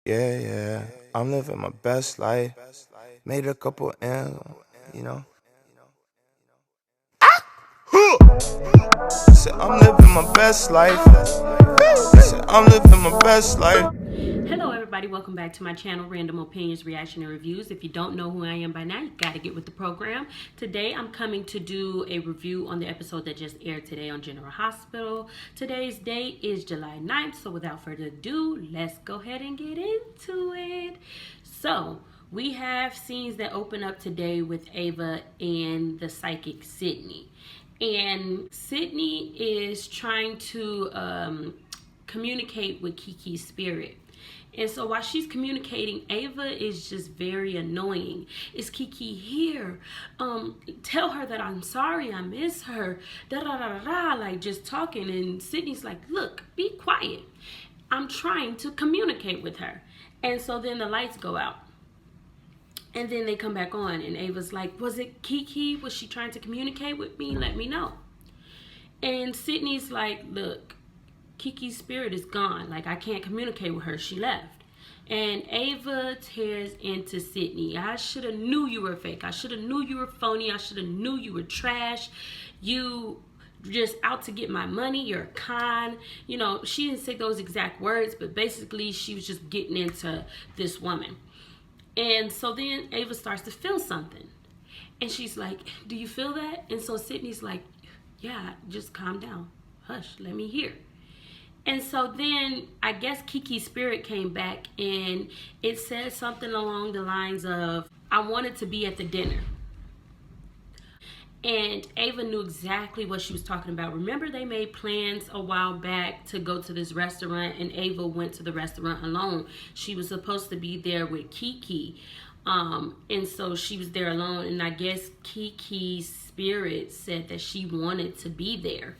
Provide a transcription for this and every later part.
Yeah, I'm living my best life. Made a couple M's, you know. Said I'm living my best life. Said I'm living my best life. Hello, everybody. Welcome back to my channel, Random Opinions, Reaction, and Reviews. If you don't know who I am by now, you got to get with the program. Today, I'm coming to do a review on the episode that just aired today on General Hospital. Today's date is July 9th, so without further ado, let's go ahead and get into it. So, we have scenes that open up today with Ava and the psychic Sydney. And Sydney is trying to communicate with Kiki Spirit. And so while she's communicating, Ava is just very annoying. Is Kiki here? Tell her that I'm sorry, I miss her. Da da da da, like just talking. And Sydney's like, look, be quiet. I'm trying to communicate with her. And so then the lights go out. And then they come back on, and Ava's like, was it Kiki? Was she trying to communicate with me? Let me know. And Sydney's like, look, Kiki's spirit is gone. Like, I can't communicate with her. She left. And Ava tears into Sydney. I should have knew you were fake. I should have knew you were phony. I should have knew you were trash. You just out to get my money. You're a con. You know, she didn't say those exact words, but basically she was just getting into this woman. And so then Ava starts to feel something. And she's like, do you feel that? And so Sydney's like, yeah, just calm down. Hush, let me hear. And so then I guess Kiki Spirit came back and it said something along the lines of, I wanted to be at the dinner. And Ava knew exactly what she was talking about. Remember, they made plans a while back to go to this restaurant, and Ava went to the restaurant alone. She was supposed to be there with Kiki. And so she was there alone. And I guess Kiki's spirit said that she wanted to be there.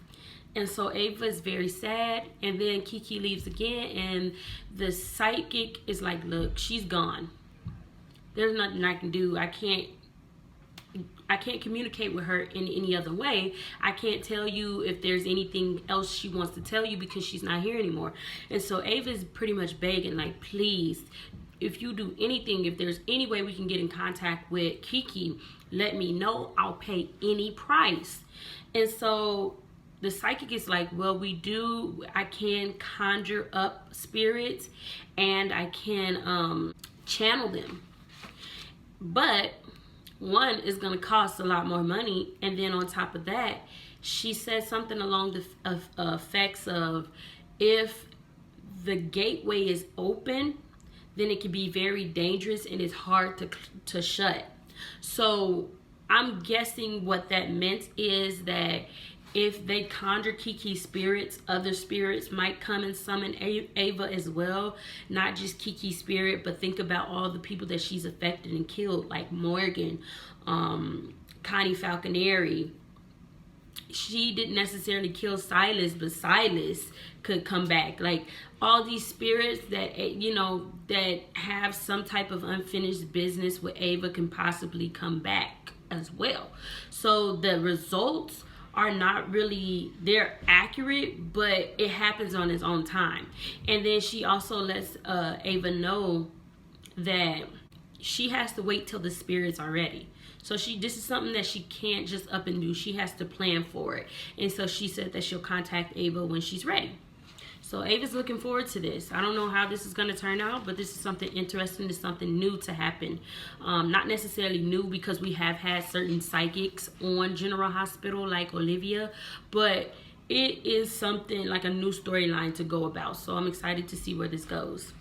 And so Ava is very sad. And then Kiki leaves again. And the psychic is like, look, she's gone. There's nothing I can do. I can't communicate with her in any other way. I can't tell you if there's anything else she wants to tell you because she's not here anymore. And so Ava's pretty much begging, like, please, if you do anything, if there's any way we can get in contact with Kiki, let me know. I'll pay any price. And so the psychic is like, well, I can conjure up spirits and I can channel them. But one is going to cost a lot more money, and then on top of that, she said something along the effects of, if the gateway is open, then it can be very dangerous and it's hard to shut. So I'm guessing what that meant is that if they conjure Kiki spirits, other spirits might come and summon Ava as well. Not just Kiki spirit, but think about all the people that she's affected and killed, like Morgan, Connie Falconeri. She didn't necessarily kill Silas, but Silas could come back. Like, all these spirits that, you know, that have some type of unfinished business with Ava can possibly come back as well. So the results are not really, they're accurate, but it happens on its own time. And then she also lets Ava know that she has to wait till the spirits are ready. So this is something that she can't just up and do. She has to plan for it. And so she said that she'll contact Ava when she's ready. So Ava's looking forward to this. I don't know how this is going to turn out, but this is something interesting. It's something new to happen. Not necessarily new because we have had certain psychics on General Hospital like Olivia, but it is something like a new storyline to go about. So I'm excited to see where this goes.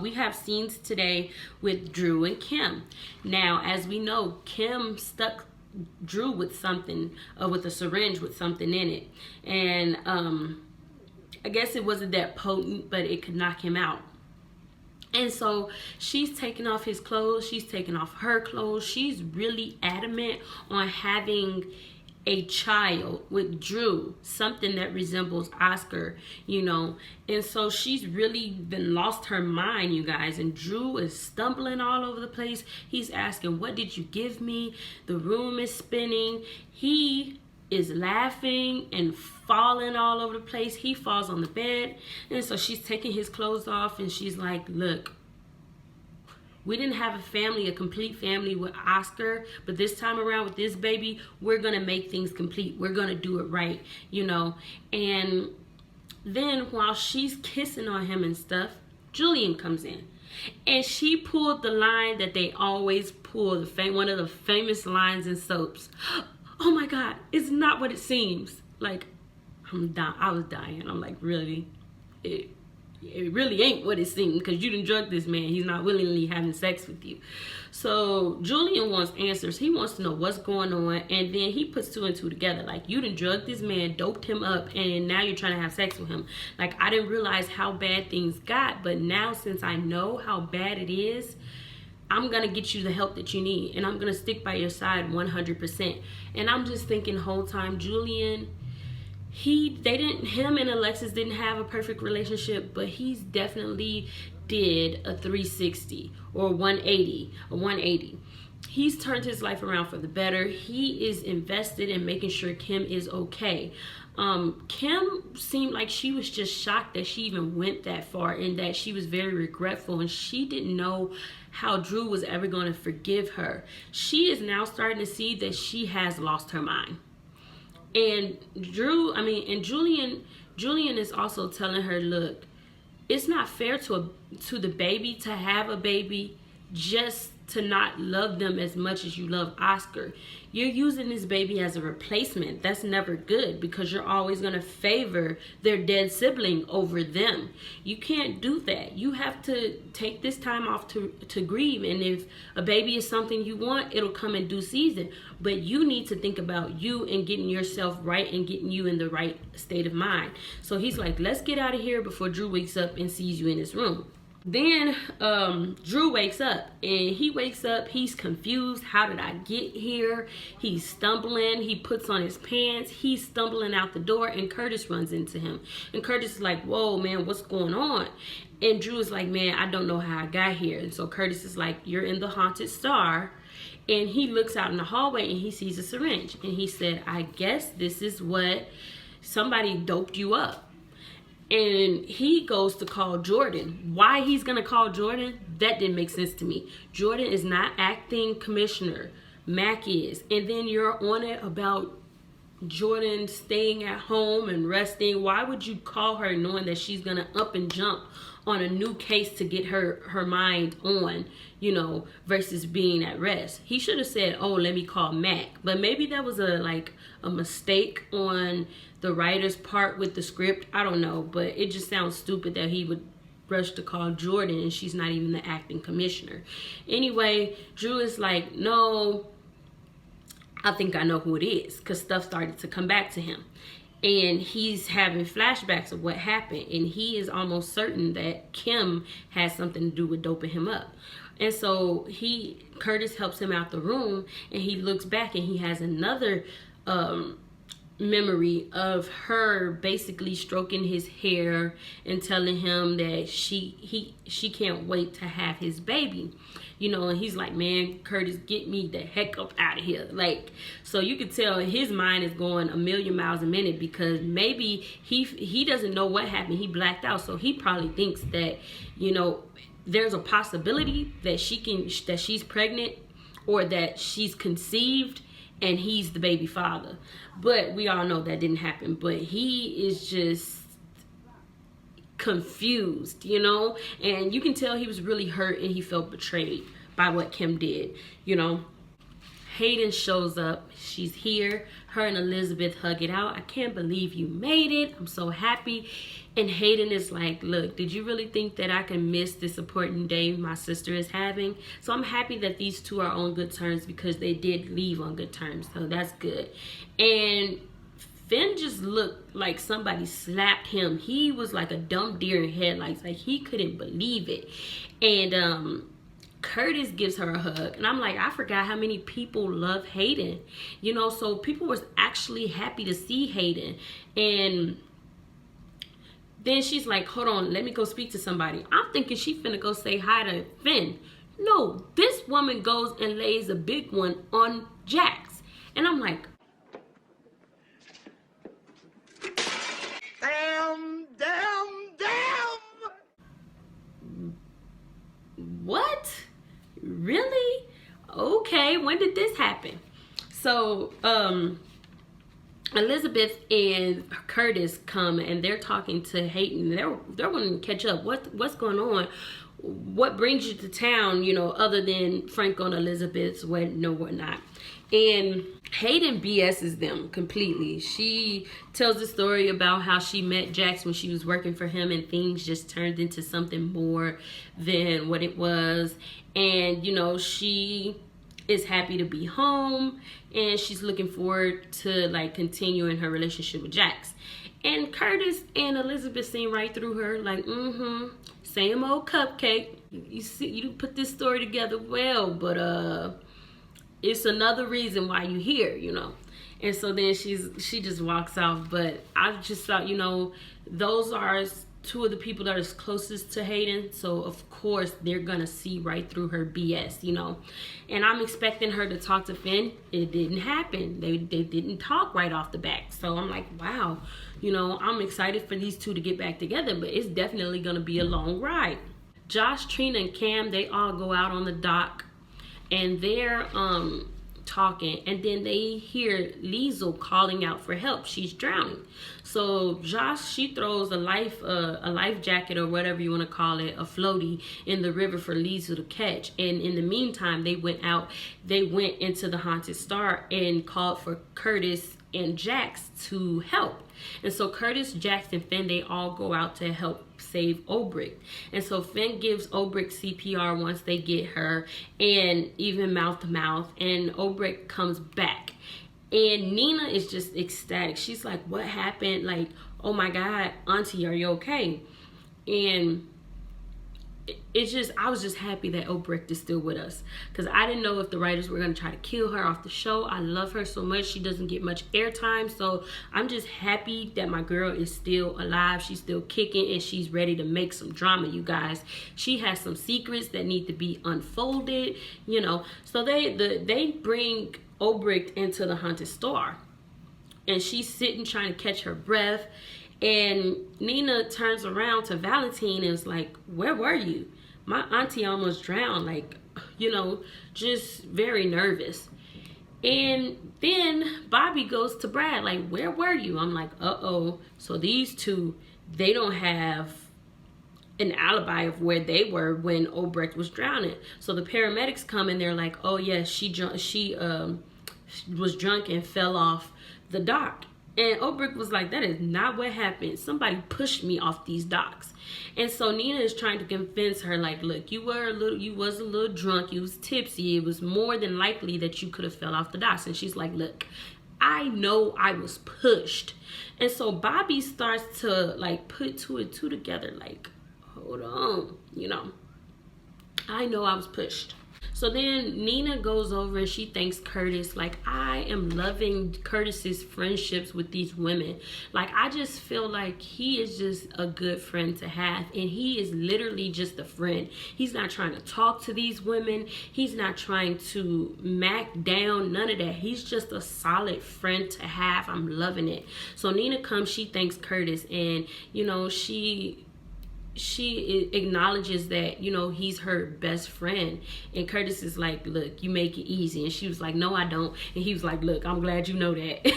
We have scenes today with Drew and Kim. Now, as we know, Kim stuck Drew with something, with a syringe with something in it. And I guess it wasn't that potent, but it could knock him out. And so she's taking off his clothes. She's taking off her clothes. She's really adamant on having a child with Drew, something that resembles Oscar, you know. And so she's really been lost her mind, you guys. And Drew is stumbling all over the place. He's asking, what did you give me? The room is spinning. He is laughing and falling all over the place. He falls on the bed. And so she's taking his clothes off and she's like, look, we didn't have a family, a complete family with Oscar, but this time around with this baby, we're going to make things complete. We're going to do it right, you know. And then while she's kissing on him and stuff, Julian comes in. And she pulled the line that they always pull, one of the famous lines in soaps. Oh my God, it's not what it seems. Like, I was dying. I'm like, really? It really ain't what it seems, because you done drugged this man. He's not willingly having sex with you. So Julian wants answers. He wants to know what's going on, and then he puts two and two together. Like, you done drugged this man, doped him up, and now you're trying to have sex with him. Like, I didn't realize how bad things got, but now since I know how bad it is, I'm going to get you the help that you need, and I'm going to stick by your side 100%. And I'm just thinking the whole time, Julian, him and Alexis didn't have a perfect relationship, but he's definitely did a 360 or 180. He's turned his life around for the better. He is invested in making sure Kim is okay. Kim seemed like she was just shocked that she even went that far, and that she was very regretful, and she didn't know how Drew was ever going to forgive her. She is now starting to see that she has lost her mind. And Julian is also telling her, look, it's not fair to the baby to have a baby just to not love them as much as you love Oscar. You're using this baby as a replacement. That's never good, because you're always going to favor their dead sibling over them. You can't do that. You have to take this time off to grieve. And if a baby is something you want, it'll come in due season. But you need to think about you and getting yourself right and getting you in the right state of mind. So he's like, let's get out of here before Drew wakes up and sees you in this room. Then Drew wakes up, and he wakes up, he's confused. How did I get here? He's stumbling. He puts on his pants. He's stumbling out the door, and Curtis runs into him. And Curtis is like, whoa, man, what's going on? And Drew is like, man, I don't know how I got here. And so Curtis is like, you're in the Haunted Star. And he looks out in the hallway, and he sees a syringe. And he said, I guess this is what somebody doped you up. And he goes to call Jordan. Why he's going to call Jordan, that didn't make sense to me. Jordan is not acting commissioner. Mac is. And then you're on it about Jordan staying at home and resting. Why would you call her knowing that she's going to up and jump on a new case to get her mind on, you know, versus being at rest? He should have said, oh, let me call Mac. But maybe that was a mistake on the writer's part with the script. I don't know, but it just sounds stupid that he would rush to call Jordan and she's not even the acting commissioner. Anyway, Drew is like, no, I think I know who it is, because stuff started to come back to him. And he's having flashbacks of what happened, and he is almost certain that Kim has something to do with doping him up. And so Curtis helps him out the room, and he looks back and he has another memory of her basically stroking his hair and telling him that she can't wait to have his baby, you know. And he's like, man, Curtis, get me the heck up out of here. Like, so you could tell his mind is going a million miles a minute, because maybe he doesn't know what happened. He blacked out, so he probably thinks that, you know, there's a possibility that she's pregnant, or that she's conceived and he's the baby father. But we all know that didn't happen. But he is just confused, you know. And you can tell he was really hurt, and he felt betrayed by what Kim did, you know. Hayden shows up. She's here. Her and Elizabeth hug it out. I can't believe you made it. I'm so happy. And Hayden is like, look, did you really think that I can miss this important day my sister is having? So I'm happy that these two are on good terms, because they did leave on good terms. So that's good. And Finn just looked like somebody slapped him. He was like a dumb deer in headlights. Like, he couldn't believe it. And Curtis gives her a hug, and I'm like, I forgot how many people love Hayden, you know. So people was actually happy to see Hayden. And then she's like, hold on, let me go speak to somebody. I'm thinking she finna go say hi to Finn. No, this woman goes and lays a big one on Jax. And I'm like, what? Really? Okay, when did this happen? So, Elizabeth and Curtis come and they're talking to Hayden. They're wanting to catch up. What's going on? What brings you to town, you know, other than Franco and Elizabeth's wedding or whatnot? And Hayden BS's them completely. She tells the story about how she met Jax when she was working for him and things just turned into something more than what it was. And, you know, she is happy to be home and she's looking forward to like continuing her relationship with Jax. And Curtis and Elizabeth seem right through her, like, same old cupcake. You see, you put this story together well, but it's another reason why you here, you know. And so then she just walks off. But I just thought, you know, those are two of the people that are closest to Hayden, so of course they're gonna see right through her BS, you know. And I'm expecting her to talk to Finn. It didn't happen. They didn't talk right off the bat. So I'm like, wow, you know, I'm excited for these two to get back together, but it's definitely gonna be a long ride. Josh, Trina, and Cam, they all go out on the dock and they're talking, and then they hear Liesl calling out for help. She's drowning. So Josh, she throws a life jacket or whatever you want to call it, a floaty, in the river for Liesl to catch. And in the meantime, they went into the Haunted Star and called for Curtis and Jax to help. And so Curtis, Jax, and Finn, they all go out to help save Obrecht. And so Finn gives Obrecht CPR once they get her, and even mouth to mouth, and Obrecht comes back. And Nina is just ecstatic. She's like, what happened? Like, oh my God, Auntie, are you okay? And it's just, I was just happy that Obrecht is still with us, because I didn't know if the writers were going to try to kill her off the show. I love her so much. She doesn't get much airtime, so I'm just happy that my girl is still alive. She's still kicking, and she's ready to make some drama, you guys. She has some secrets that need to be unfolded, you know. So they bring Obrecht into the Haunted Star, and she's sitting trying to catch her breath. And Nina turns around to Valentine and is like, where were you? My auntie almost drowned, like, you know, just very nervous. And then Bobbie goes to Brad, like, where were you? I'm like, uh-oh. So these two, they don't have an alibi of where they were when Obrecht was drowning. So the paramedics come and they're like, oh yeah, she was drunk and fell off the dock. And Obrecht was like, that is not what happened. Somebody pushed me off these docks. And so Nina is trying to convince her, like, look, you was a little drunk, you was tipsy. It was more than likely that you could have fell off the docks. And she's like, look, I know I was pushed. And so Bobbie starts to like put two and two together, like, hold on, you know, I know I was pushed. So then Nina goes over and she thanks Curtis. Like, I am loving Curtis's friendships with these women. Like, I just feel like he is just a good friend to have. And he is literally just a friend. He's not trying to talk to these women. He's not trying to mac down, none of that. He's just a solid friend to have. I'm loving it. So Nina comes, she thanks Curtis. And, you know, she acknowledges that, you know, he's her best friend. And Curtis is like, look, you make it easy. And she was like, no, I don't. And he was like, look, I'm glad you know that.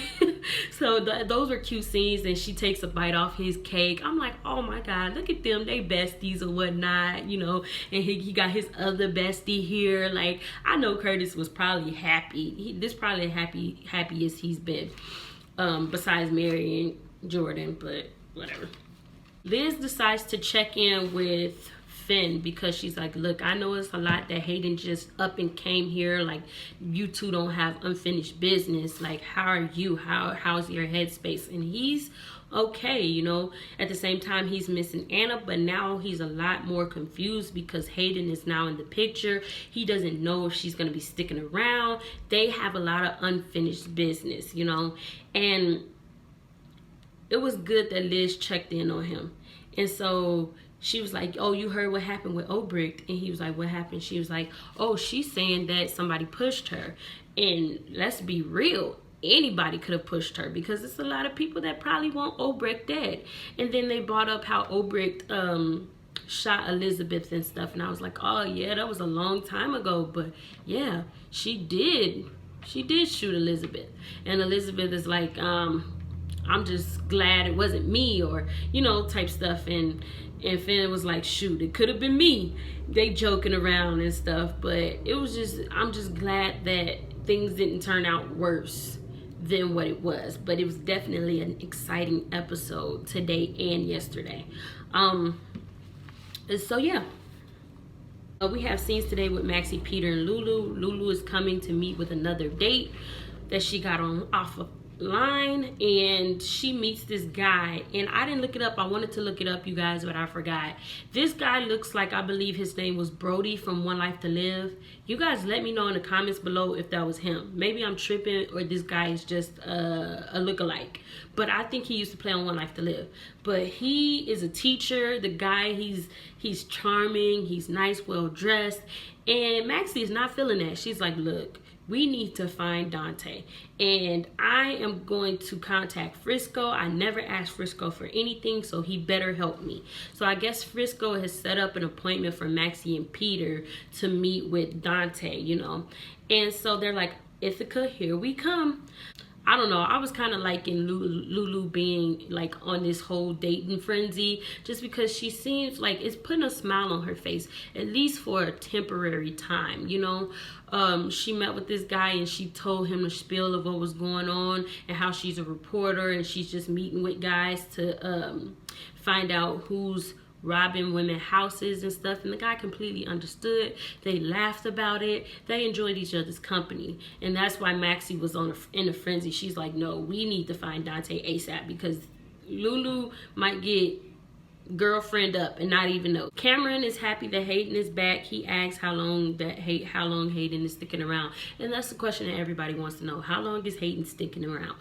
So those were cute scenes. And she takes a bite off his cake. I'm like, oh my God, look at them, they besties or whatnot, you know. And he got his other bestie here. Like, I know Curtis was probably happy. This probably the happiest he's been, besides marrying Jordan, but whatever. Liz decides to check in with Finn because she's like, look, I know it's a lot that Hayden just up and came here. Like, you two don't have unfinished business. Like, how are you? How's your headspace? And he's okay, you know. At the same time, he's missing Anna, but now he's a lot more confused because Hayden is now in the picture. He doesn't know if she's going to be sticking around. They have a lot of unfinished business, you know. And it was good that Liz checked in on him. And so she was like, oh, you heard what happened with Obrecht? And he was like, what happened? She was like, oh, she's saying that somebody pushed her. And let's be real, anybody could have pushed her because it's a lot of people that probably want Obrecht dead. And then they brought up how Obrecht shot Elizabeth and stuff. And I was like, oh yeah, that was a long time ago. But yeah, she did shoot Elizabeth. And Elizabeth is like, I'm just glad it wasn't me, or, you know, type stuff. And Finn was like, shoot, it could have been me. They joking around and stuff. But it was just, I'm just glad that things didn't turn out worse than what it was. But it was definitely an exciting episode today and yesterday. So yeah, we have scenes today with Maxie, Peter, and Lulu. Lulu is coming to meet with another date that she got on off of line, and she meets this guy, and I didn't look it up. I wanted to look it up, you guys, but I forgot. This guy looks like, I believe his name was Brody from One Life to Live. You guys let me know in the comments below if that was him. Maybe I'm tripping, or this guy is just a lookalike, but I think he used to play on One Life to Live. But he is a teacher. The guy, he's charming, he's nice, well dressed, and Maxie is not feeling that. She's like, look, we need to find Dante, and I am going to contact Frisco. I never asked Frisco for anything, so he better help me. So I guess Frisco has set up an appointment for Maxie and Peter to meet with Dante, you know. And so they're like, Ithaca, here we come. I don't know. I was kind of liking Lulu being like on this whole dating frenzy, just because she seems like it's putting a smile on her face, at least for a temporary time, you know. She met with this guy and she told him the spiel of what was going on and how she's a reporter and she's just meeting with guys to find out who's robbing women houses and stuff. And the guy completely understood. They laughed about it. They enjoyed each other's company, and that's why Maxie was in a frenzy. She's like, no, we need to find Dante ASAP, because Lulu might get girlfriend up and not even know. Cameron is happy that Hayden is back. He asks how long Hayden is sticking around, and that's the question that everybody wants to know. How long is Hayden sticking around?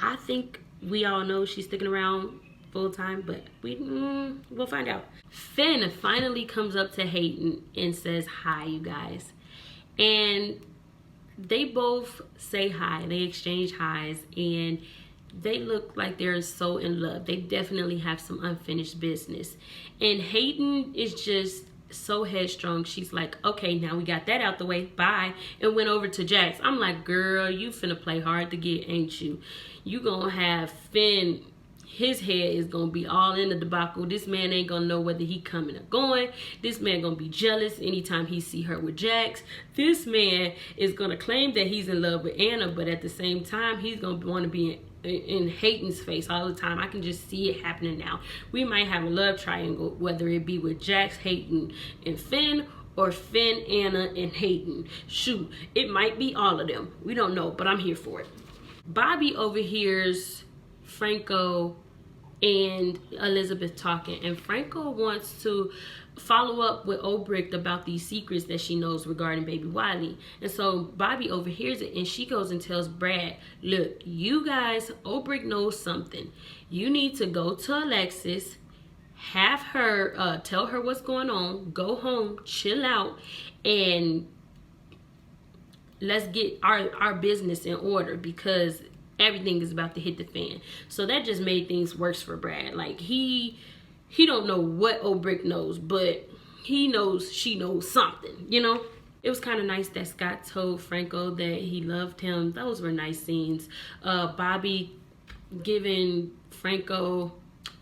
I think we all know she's sticking around full time, but we'll find out. Finn finally comes up to Hayden and says hi, you guys, and they both say hi. They exchange highs, and they look like they're so in love. They definitely have some unfinished business, and Hayden is just so headstrong. She's like, okay, now we got that out the way, bye, and went over to Jax. I'm like, girl, you finna play hard to get, ain't you? You gonna have Finn, his head is gonna be all in the debacle. This man ain't gonna know whether he coming or going. This man gonna be jealous anytime he see her with Jax. This man is gonna claim that he's in love with Anna, but at the same time, he's gonna want to be in Hayden's face all the time. I can just see it happening now. We might have a love triangle, whether it be with Jax, Hayden, and Finn, or Finn, Anna, and Hayden. Shoot, it might be all of them. We don't know, but I'm here for it. Bobbie overhears Franco and Elizabeth talking, and Franco wants to follow up with Obrecht about these secrets that she knows regarding baby Wiley. And so Bobbie overhears it, and she goes and tells Brad, look, you guys, Obrecht knows something. You need to go to Alexis, have her tell her what's going on, go home, chill out, and let's get our business in order, because everything is about to hit the fan. So that just made things worse for Brad. Like, he don't know what Obrecht knows, but he knows she knows something, you know. It was kind of nice that Scott told Franco that he loved him. Those were nice scenes. Bobbie giving Franco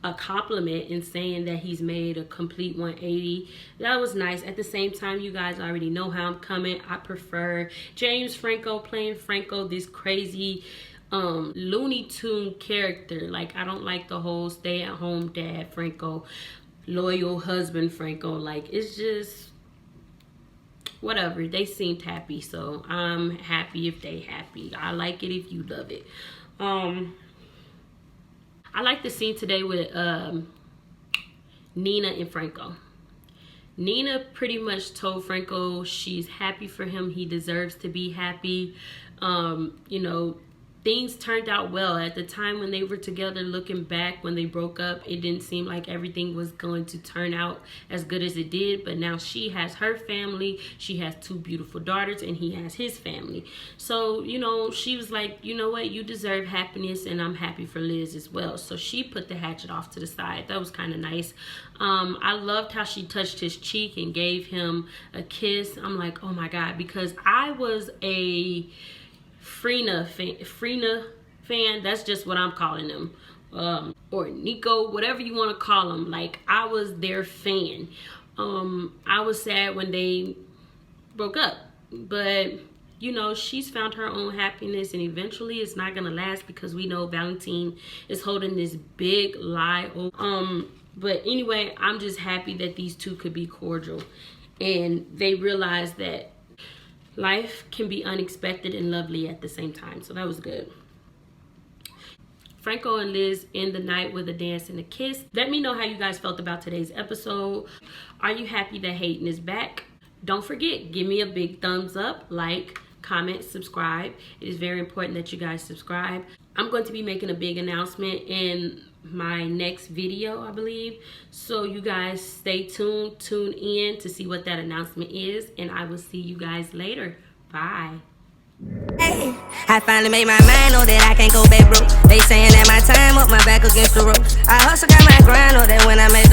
a compliment and saying that he's made a complete 180. That was nice. At the same time, you guys already know how I'm coming. I prefer James Franco playing Franco, this crazy Looney Tune character. Like, I don't like the whole stay-at-home dad Franco, loyal husband Franco. Like, it's just whatever. They seemed happy, so I'm happy if they happy. I like it if you love it. I like the scene today with Nina and Franco. Nina pretty much told Franco she's happy for him. He deserves to be happy. You know, things turned out well. At the time when they were together, looking back when they broke up, it didn't seem like everything was going to turn out as good as it did. But now she has her family, she has 2 beautiful daughters, and he has his family. So, you know, she was like, you know what, you deserve happiness, and I'm happy for Liz as well. So she put the hatchet off to the side. That was kind of nice. I loved how she touched his cheek and gave him a kiss. I'm like, oh my God, because I was a Trina fan. That's just what I'm calling them, or Nico, whatever you want to call them. Like, I was their fan. I was sad when they broke up, but you know, she's found her own happiness, and eventually it's not gonna last because we know Valentine is holding this big lie. But anyway, I'm just happy that these two could be cordial, and they realize that life can be unexpected and lovely at the same time. So that was good. Franco and Liz end the night with a dance and a kiss. Let me know how you guys felt about today's episode. Are you happy that Hayden is back? Don't forget, give me a big thumbs up, like, comment, subscribe. It is very important that you guys subscribe. I'm going to be making a big announcement in my next video, I believe. So you guys stay tuned, tune in to see what that announcement is, and I will see you guys later. Bye. Hey, I finally made my mind know that I can't go back broke. They saying that my time up, my back against the ropes. I hustle, got my grind, know that when I make